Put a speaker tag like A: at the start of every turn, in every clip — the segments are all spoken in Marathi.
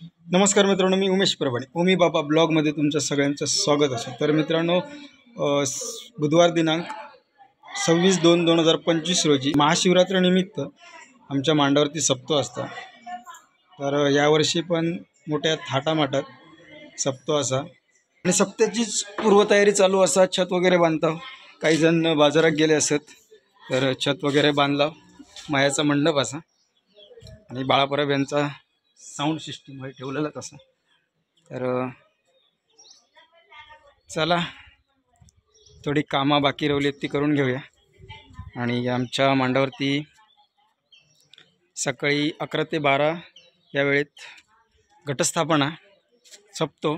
A: नमस्कार मित्रांनो, मी उमेश प्रभणे ओमी बाबा ब्लॉगमध्ये तुमचं सगळ्यांचं स्वागत असेल। तर मित्रांनो, बुधवार दिनांक 26/2/2025 रोजी महाशिवरात्रीनिमित्त आमच्या मांडावरती सप्तो असता। तर यावर्षी पण मोठ्या थाटामाटात सप्तो असा आणि सप्त्याचीच पूर्वतयारी चालू असा। छत वगैरे बांधता, काही जण बाजारात गेले असत, तर छत वगैरे बांधला, मायाचा मंडप असा आणि बाळापरब यांचा साऊंड सिस्टीम आहे ठेवलेला तसा। तर चला, थोडी कामं बाकी राहिली ती करून घेऊया। आणि आमच्या मांडावरती सकाळी 11 ते 12 या वेळेत घटस्थापना सप्तो,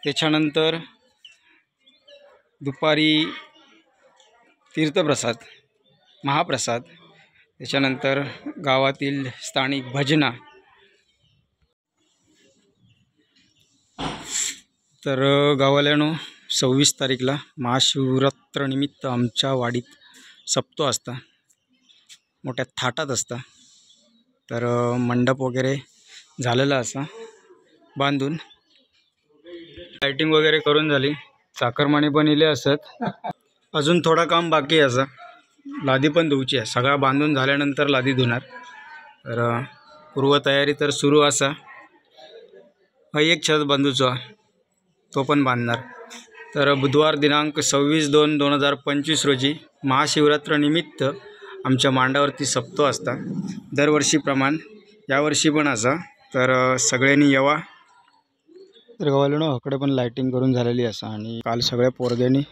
A: त्याच्यानंतर दुपारी तीर्थप्रसाद महाप्रसाद, त्याच्यानंतर गावातील स्थानिक भजना। तर गावाल्यानो 26 तारीखला महाशिवरात्रीनिमित्त आमच्या वाडीत सप्तो असता, मोठ्या थाटात असता। तर मंडप वगैरे झालेला असा बांधून, लाइटिंग वगैरे करून झाली, चाकरमाने बनले असत, अजून थोडा काम बाकी आहे असा। लादी पण धुवची आहे, सगळा बांधून झाल्यानंतर लादी धुणार। तर पूर्वतयारी तर सुरू असा। एक छत बांधूचा तो पण बांधणार। तर बुधवार दिनांक 26/2/2025 रोजी महाशिवरात्रीनिमित्त आमच्या मांडावरती सप्तो असता, दरवर्षीप्रमाणे यावर्षी पण असा। तर सगळ्यांनी यावा। तर गावाला हकडे पण लाइटिंग करून झालेली असा आणि काल सगळ्या पोरग्यांनी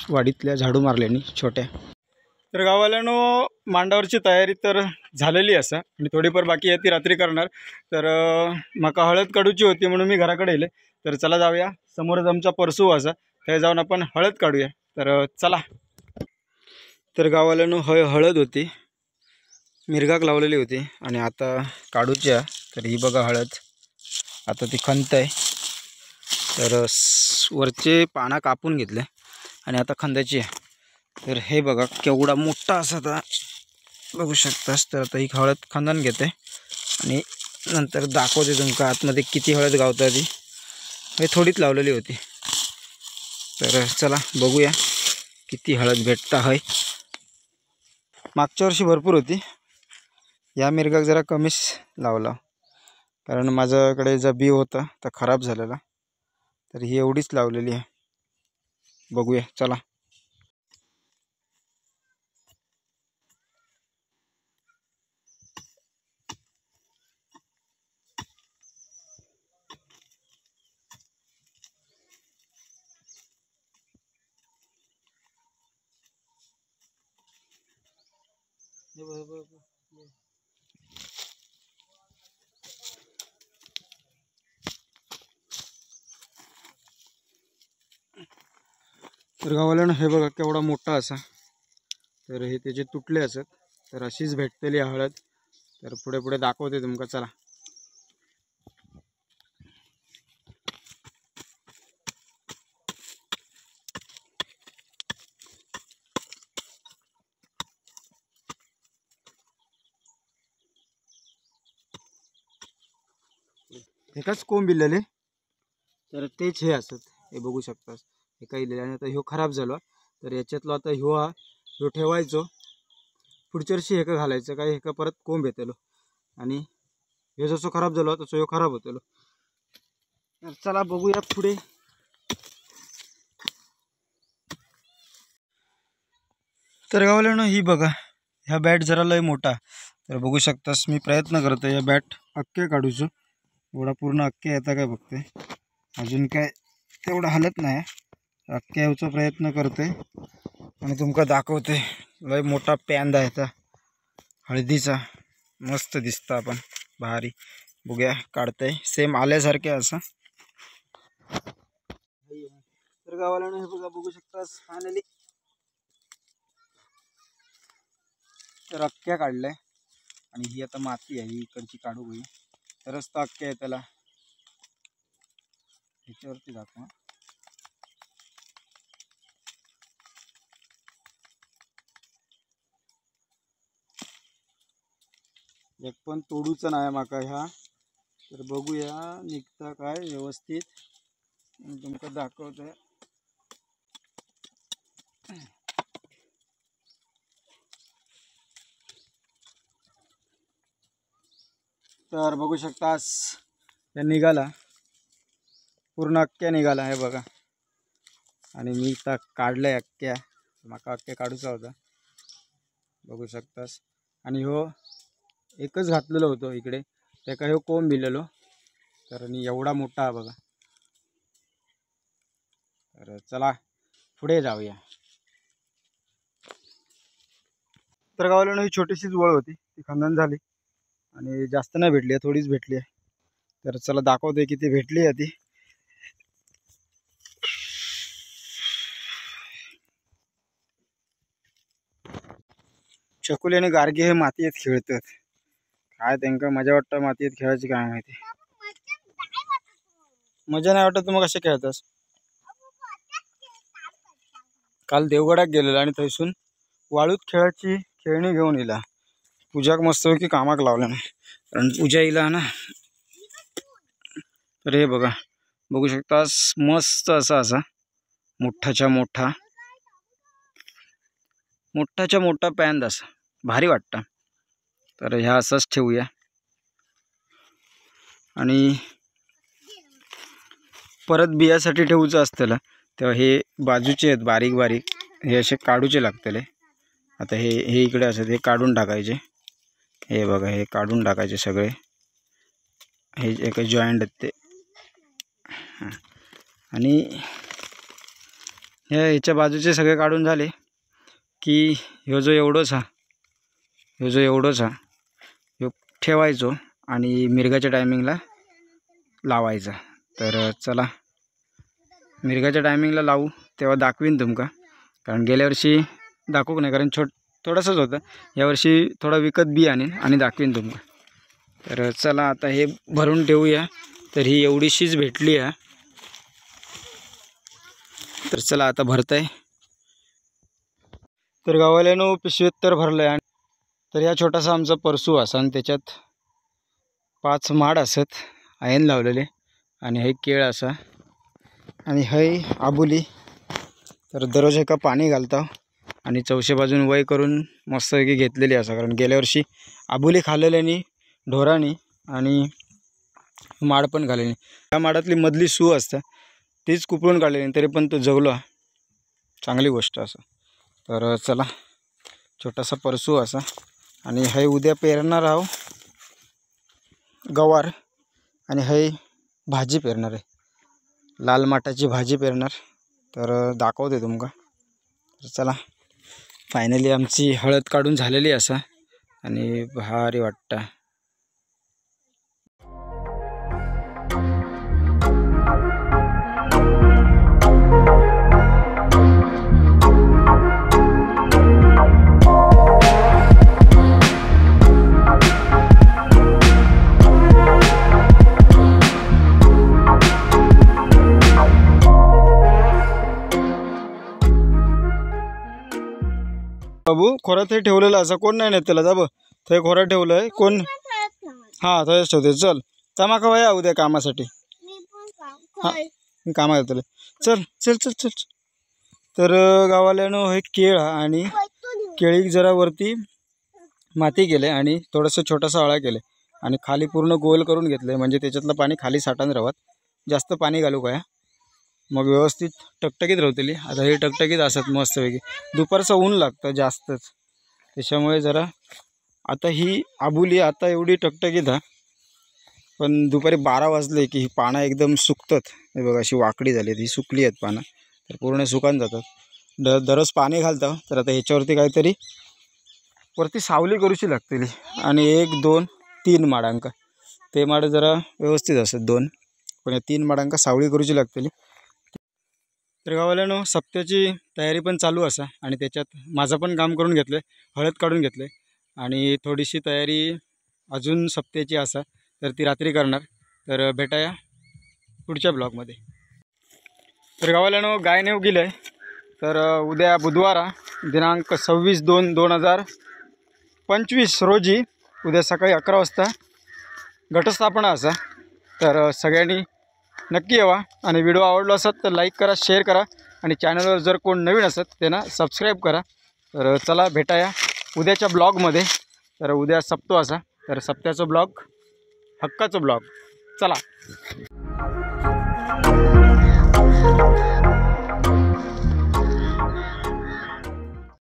A: वाडीतल्या झाडू मारल्यानी छोट्या। तर गावाल्यानो मांडावरची तयारी तर झालेली असा आणि थोडीफार बाकी आहे ती रात्री करणार। तर मका हळद काढूची होती म्हणून मी घराकडे येले। तर चला जाऊया, समोरच आमचा परसू असा, ते जाऊन आपण हळद काढूया। तर चला। तर गावाल्यानो हळद होती, मिरगाक लावलेली होती आणि आता काढूची आहे। तर ही बघा हळद, आता ती खंत आहे। तर वरचे पाना कापून घेतले आणि आता खंदाची आहे। तर हे बघा केवढा मोठा असा आता बघू शकतास। तर आता ही हळद खंदन घेते आणि नंतर दाखवते तुमका आतमध्ये किती हळद गावता। ती हे थोडीच लावलेली होती। तर चला बघूया किती हळद भेटता आहे। मागच्या वर्षी भरपूर होती, या मिरगाक जरा कमीच लावला, कारण माझ्याकडे जो बी होता तो खराब झालेला। तर ही एवढीच लावलेली आहे, बघूया चला। तर गावाला हे बघा केवढा मोठा असा। तर हे त्याचे तुटले असत, तर अशीच भेटतेली हळद। तर पुढे पुढे दाखवते तुमका, चला। एकाच कोंब बिलले, तर तेच हे असत, हे बघू शकतास। हे काही लिहिले आणि आता ह्यो खराब झाला, तर याच्यातला आता ह्यो ठेवायचो, पुढच्या वर्षी हेका घालायचं, काय हेका परत कोंब येतलो आणि ह्यो जसं खराब झाला तसं ह्यो खराब होतलो। तर चला बघूया पुढे। तर गावाला ही बघा, ह्या बॅट जरा लय मोठा। तर बघू शकतास मी प्रयत्न करतो या बॅट अख्खे काढूचो, एवढा पूर्ण अख्खे येता काय बघते, अजून काय तेवढं हलत नाही। अख्खे यायचा प्रयत्न करते आणि तुमका दाखवते। लय मोठा पॅंदा आहे हळदीचा, मस्त दिसता आपण भारी। बघूया काढते, सेम आल्यासारखे असं। तर गावाला हे बघा, बघू शकतास फायनली तर अख्ख्या काढलंय आणि ही आता माती आहे, ही इकडची काढू गई, तरच तर अख्ख्या आहे त्याला। ह्याच्यावरती दाखवा, एक पण तोडूचं नाही माका ह्या, तर बघूया निघता काय व्यवस्थित तुमका दाखवतोय। तर बघू शकतास निघाला, पूर्ण अख्ख्या निघाला आहे बघा। आणि मी तर काढलंय अख्ख्या, माका अख्ख्या काढूचा होता बघू शकतास। आणि हो एकच घातलेलो होतो इकडे, त्याका हो कोंब दिलेलो, तर एवढा मोठा बघा। तर चला पुढे जाऊया। तर गावाला ही छोटीशीच वळ होती, ती खंदन झाली आणि जास्त नाही भेटली, थोडीच भेटली आहे। तर चला दाखवते किती भेटली आहे ती। चकुली आणि गार्गी हे मातीत खेळतात, काय त्यांना मजा वाटतं मातीत खेळायची काय माहिती। मजा नाही वाटत तुम्हाला? कसे खेळतास? काल देवगडात गेलेला आणि थैसून वाळूत खेळाची खेळणी घेऊन इला। पूजाक मस्त की कामाक लावलं नाही, कारण पूजा इला ना। तर हे बघा, बघू शकतास मस्त असा मोठाच्या मोठा पॅन असा भारी वाटतं। तर ह्या असंच ठेवूया। आणि परत बियासाठी ठेवूचं असतं तेव्हा हे बाजूचे आहेत बारीक बारीक, हे असे काढूचे लागतले। आता हे इकडे असत, हे काढून टाकायचे। हे बघा, हे काढून टाकायचे सगळे, हे एक जॉईंट आहेत ते। आणि ह्याच्या बाजूचे सगळे काढून झाले की ह्यो जो एवढोच हा ह्यो ठेवायचो आणि मिरगाच्या टायमिंगला लावायचा। तर चला मिरगाच्या टायमिंगला लावू तेव्हा दाखवीन तुमका, कारण गेल्या वर्षी दाखवू नाही, कारण थोडंसंच होतं। यावर्षी थोडा विकत बी आणीन आणि दाखवीन तुमका। तर चला आता हे भरून ठेवूया। तर ही एवढीशीच भेटली आहे, तर चला आता भरताय। तर गावाल्यानं पिशवीत तर भरलंय। तर या छोटासा आमचा परसू असा, आणि त्याच्यात 5 माड असत आयन लावलेले, आणि हे केळ असा, आणि हे आबुली। तर दररोज एका पाणी घालता आणि चौशे बाजून वय करून मस्तपैकी घेतलेली असा, कारण गेल्या वर्षी आबुली खाल्लेल्यानी ढोरानी आणि माड पण घालेली। त्या माडातली मधली सू असतं तीच कुपळून काढलेली, तरी पण तो जगलो, चांगली गोष्ट असं। तर चला छोटासा परसू असा, आणि हे उद्या पेरणार आहो गवार, आणि हे भाजी पेरणार आहे, लाल माटाची भाजी पेरणार। तर दाखवते तुमका। तर चला फायनली आमची हळद काढून झालेली असा, आणि भारी वाटतं। बाबू खोरा ते ठेवलेला असं कोण नाही नेत त्याला, जा बघ ते खोरा ठेवलंय कोण। हां थंच ठेवते, चल तमाका वया उद्या कामासाठी। मी कामा येतो, चल चल चल चल। तर गावाल्यानं हे केळ आणि केळीक जरा वरती माती केले आणि थोडंसं छोटासा अळा केले, आणि खाली पूर्ण गोल करून घेतले, म्हणजे त्याच्यातलं पाणी खाली साठण राहत, जास्त पाणी घालू काय, मग व्यवस्थित टकटकीत राहतली। आता हे टकटकीत असत मस्तपैकी, दुपारचं ऊन लागतं जास्तच, त्याच्यामुळे जरा आता ही आबुली आता एवढी टकटकीत हा, पण दुपारी 12 वाजले की ही पानं एकदम सुकतात। हे बघा अशी वाकडी झाली, ही सुकली आहेत पानं, तर पूर्ण सुकान जातात। दररोज पाणी घालतं, तर आता ह्याच्यावरती काहीतरी वरती सावली करूची लागतील। आणि 1 2 3 माडांका, ते माड जरा व्यवस्थित असत 2, पण 3 माडांका सावली करूची लागतील। तर गावाल्यानं सप्त्याची तयारी पण चालू असा, आणि त्याच्यात माझं पण काम करून घेतलं, हळद काढून घेतले, आणि थोडीशी तयारी अजून सप्त्याची असा, तर ती रात्री करणार। तर भेटाया पुढच्या ब्लॉगमध्ये। तर गावाल्यानं गाय नेऊ गेलं, तर उद्या बुधवार दिनांक 26/2/2025 रोजी उद्या सकाळी 11 वाजता घटस्थापना असा। तर सगळ्यांनी नक्की यावा आणि व्हिडिओ आवडला असत तर लाईक करा, शेअर करा आणि चॅनलवर जर कोण नवीन असत त्यांना सबस्क्राईब करा. तर चला भेटाया उद्याच्या ब्लॉगमध्ये. तर उद्या सप्तो असा, तर सप्त्याचा ब्लॉग हक्काचा ब्लॉग. चला.